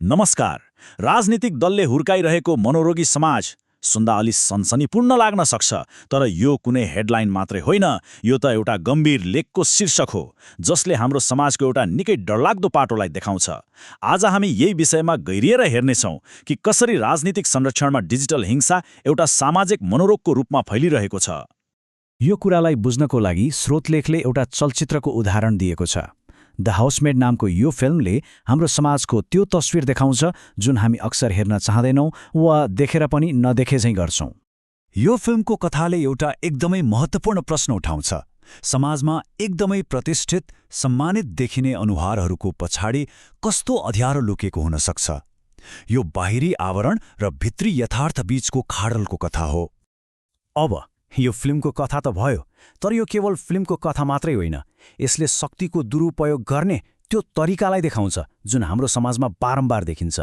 नमस्कार। राजनीतिक दलले हुर्काइरहेको मनोरोगी समाज सुन्दा अलि सनसनीपूर्ण लाग्न सक्छ, तर यो कुनै हेडलाइन मात्रै होइन, यो त एउटा गम्भीर लेखको शीर्षक हो जसले हाम्रो समाजको एउटा निकै डरलाग्दो पाटोलाई देखाउँछ। आज हामी यही विषयमा गहिरिएर हेर्नेछौँ कि कसरी राजनीतिक संरक्षणमा डिजिटल हिंसा एउटा सामाजिक मनोरोगको रूपमा फैलिरहेको छ। यो कुरालाई बुझ्नको लागि स्रोतलेखले एउटा चलचित्रको उदाहरण दिएको छ। द हाउसमेड नामको यो फिल्मले हाम्रो समाजको त्यो तस्विर देखाउँछ जुन हामी अक्सर हेर्न चाहँदैनौँ वा देखेर पनि नदेखे झैँ गर्छौँ। यो फिल्मको कथाले एउटा एकदमै महत्त्वपूर्ण प्रश्न उठाउँछ। समाजमा एकदमै प्रतिष्ठित, सम्मानित देखिने अनुहारहरूको पछाडि कस्तो अँध्यारो लुकेको हुन सक्छ। यो बाहिरी आवरण र भित्री यथार्थ बीचको खाडलको कथा हो। अब यो फिल्मको कथा त भयो, तर यो केवल फिल्मको कथा मात्रै होइन। यसले शक्तिको दुरुपयोग गर्ने त्यो तरिकालाई देखाउँछ जुन हाम्रो समाजमा बारम्बार देखिन्छ,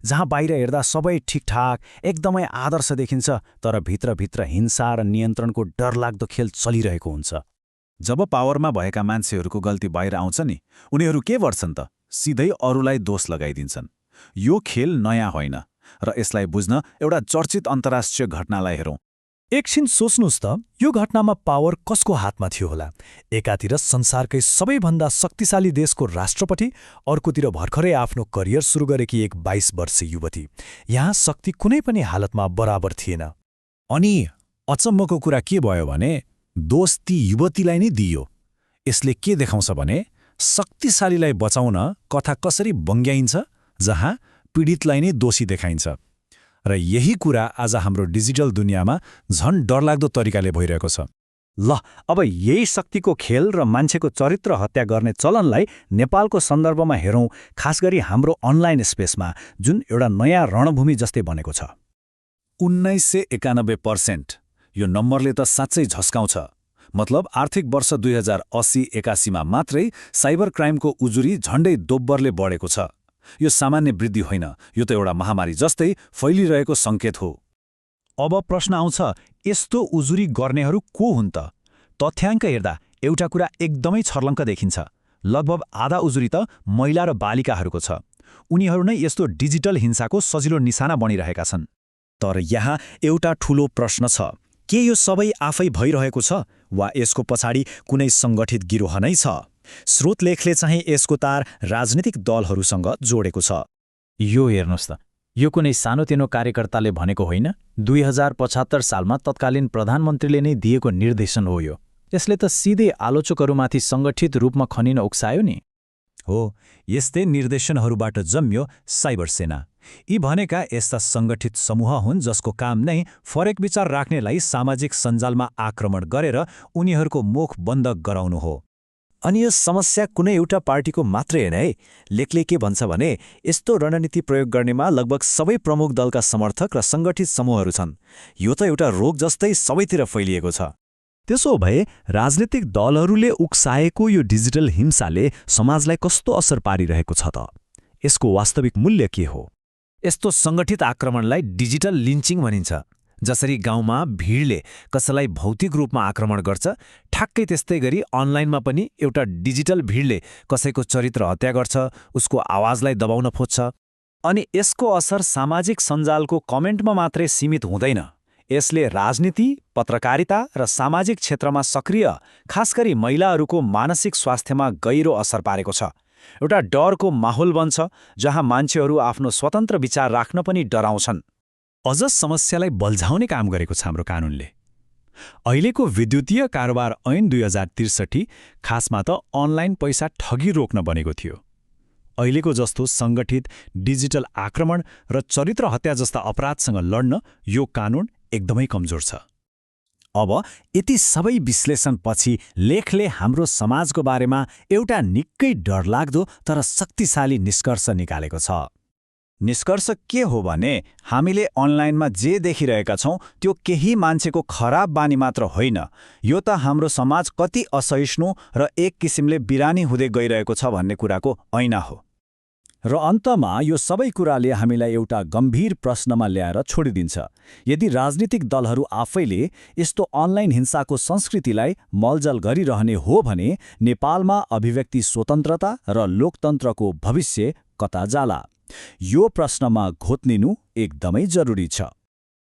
जहाँ बाहिर हेर्दा सबै ठिकठाक एकदमै आदर्श देखिन्छ, तर भित्रभित्र हिंसा र नियन्त्रणको डरलाग्दो खेल चलिरहेको हुन्छ। जब पावरमा भएका मान्छेहरूको गल्ती बाहिर आउँछ नि, उनीहरू के गर्छन् त सिधै अरूलाई दोष लगाइदिन्छन्। यो खेल नयाँ होइन र यसलाई बुझ्न एउटा चर्चित अन्तर्राष्ट्रिय घटनालाई हेरौँ। एकछिन सोच्नुस् त, यो घटनामा पावर कसको हातमा थियो होला? एकातिर संसारकै सबैभन्दा शक्तिशाली देशको राष्ट्रपति, अर्कोतिर भर्खरै आफ्नो करियर सुरु गरेकी एक 22 वर्षीय युवती। यहाँ शक्ति कुनै पनि हालतमा बराबर थिएन। अनि अचम्मको कुरा के भयो भने दोष ती युवतीलाई नै दिइयो। यसले के देखाउँछ भने शक्तिशालीलाई बचाउन कथा कसरी बङ्ग्याइन्छ, जहाँ पीडितलाई नै दोषी देखाइन्छ। र यही कुरा आज हाम्रो डिजिटल दुनियाँमा झन् डरलाग्दो तरिकाले भइरहेको छ। ल, अब यही शक्तिको खेल र मान्छेको चरित्र हत्या गर्ने चलनलाई नेपालको सन्दर्भमा हेरौँ, खास गरी हाम्रो अनलाइन स्पेसमा, जुन एउटा नयाँ रणभूमि जस्तै बनेको छ। 1991%। यो नम्बरले त साँच्चै झस्काउँछ। मतलब आर्थिक वर्ष 2080-81मा मात्रै साइबर क्राइमको उजुरी झण्डै दोब्बरले बढेको छ। यो सामान्य वृद्धि होइन, यो त एउटा महामारी जस्तै फैलिरहेको सङ्केत हो। अब प्रश्न आउँछ, यस्तो उजुरी गर्नेहरू को हुन् त? तथ्याङ्क हेर्दा एउटा कुरा एकदमै छर्लङ्क देखिन्छ। लगभग आधा उजुरी त महिला र बालिकाहरूको छ। उनीहरू नै यस्तो डिजिटल हिंसाको सजिलो निशाना बनिरहेका छन्। तर यहाँ एउटा ठूलो प्रश्न छ, के यो सबै आफै भइरहेको छ वा यसको पछाडि कुनै सङ्गठित गिरोह नै छ? स्रोतलेखले चाहिँ यसको तार राजनीतिक दलहरूसँग जोडेको छ। यो हेर्नुहोस् त, यो कुनै सानोतिनो कार्यकर्ताले भनेको होइन। 2075 सालमा तत्कालीन प्रधानमन्त्रीले नै दिएको निर्देशन हो यो। यसले त सिधै आलोचकहरूमाथि सङ्गठित रूपमा खनिन उक्सायो नि। हो, यस्तै निर्देशनहरूबाट जम्मियो साइबर सेना। यी भनेका यस्ता सङ्गठित समूह हुन् जसको काम नै फरक विचार राख्नेलाई सामाजिक सञ्जालमा आक्रमण गरेर उनीहरूको मुख बन्द गराउनु हो। अनि यो समस्या कुनै एउटा पार्टीको मात्रै होइन है। लेखले के भन्छ भने यस्तो रणनीति प्रयोग गर्नेमा लगभग सबै प्रमुख दलका समर्थक र सङ्गठित समूहहरू छन्। यो त एउटा रोग जस्तै सबैतिर फैलिएको छ। त्यसो भए राजनीतिक दलहरूले उक्साएको यो डिजिटल हिंसाले समाजलाई कस्तो असर पारिरहेको छ त? यसको वास्तविक मूल्य के हो? यस्तो सङ्गठित आक्रमणलाई डिजिटल लिन्चिङ भनिन्छ। जसरी गाउँमा भिडले कसैलाई भौतिक रूपमा आक्रमण गर्छ, ठ्याक्कै त्यस्तै गरी अनलाइनमा पनि एउटा डिजिटल भिडले कसैको चरित्र हत्या गर्छ, उसको आवाजलाई दबाउन खोज्छ। अनि यसको असर सामाजिक सञ्जालको कमेन्टमा मात्रै सीमित हुँदैन। यसले राजनीति, पत्रकारिता र सामाजिक क्षेत्रमा सक्रिय, खास गरी महिलाहरूको मानसिक स्वास्थ्यमा गहिरो असर पारेको छ। एउटा डरको माहौल बन्छ जहाँ मान्छेहरू आफ्नो स्वतन्त्र विचार राख्न पनि डराउँछन्। अझ समस्यालाई बल्झाउने काम गरेको छ हाम्रो कानुनले। अहिलेको विद्युतीय कारोबार ऐन 2063 खासमा त अनलाइन पैसा ठगी रोक्न बनेको थियो। अहिलेको जस्तो सङ्गठित डिजिटल आक्रमण र चरित्र हत्या जस्ता अपराधसँग लड्न यो कानुन एकदमै कमजोर छ। अब यति सबै विश्लेषणपछि लेखले हाम्रो समाजको बारेमा एउटा निकै डरलाग्दो तर शक्तिशाली निष्कर्ष निकालेको छ। निष्कर्ष के हो भने हामीले अनलाइनमा जे देखिरहेका छौँ त्यो केही मान्छेको खराब बानी मात्र होइन, यो त हाम्रो समाज कति असहिष्णु र एक किसिमले बिरानी हुँदै गइरहेको छ भन्ने कुराको ऐना हो। र अन्तमा यो सबै कुराले हामीलाई एउटा गम्भीर प्रश्नमा ल्याएर छोडिदिन्छ। यदि राजनीतिक दलहरू आफैले यस्तो अनलाइन हिंसाको संस्कृतिलाई मलजल गरिरहने हो भने नेपालमा अभिव्यक्ति स्वतन्त्रता र लोकतन्त्रको भविष्य कता जाला? यो प्रश्नमा घोत्निनु एकदमै जरुरी छ।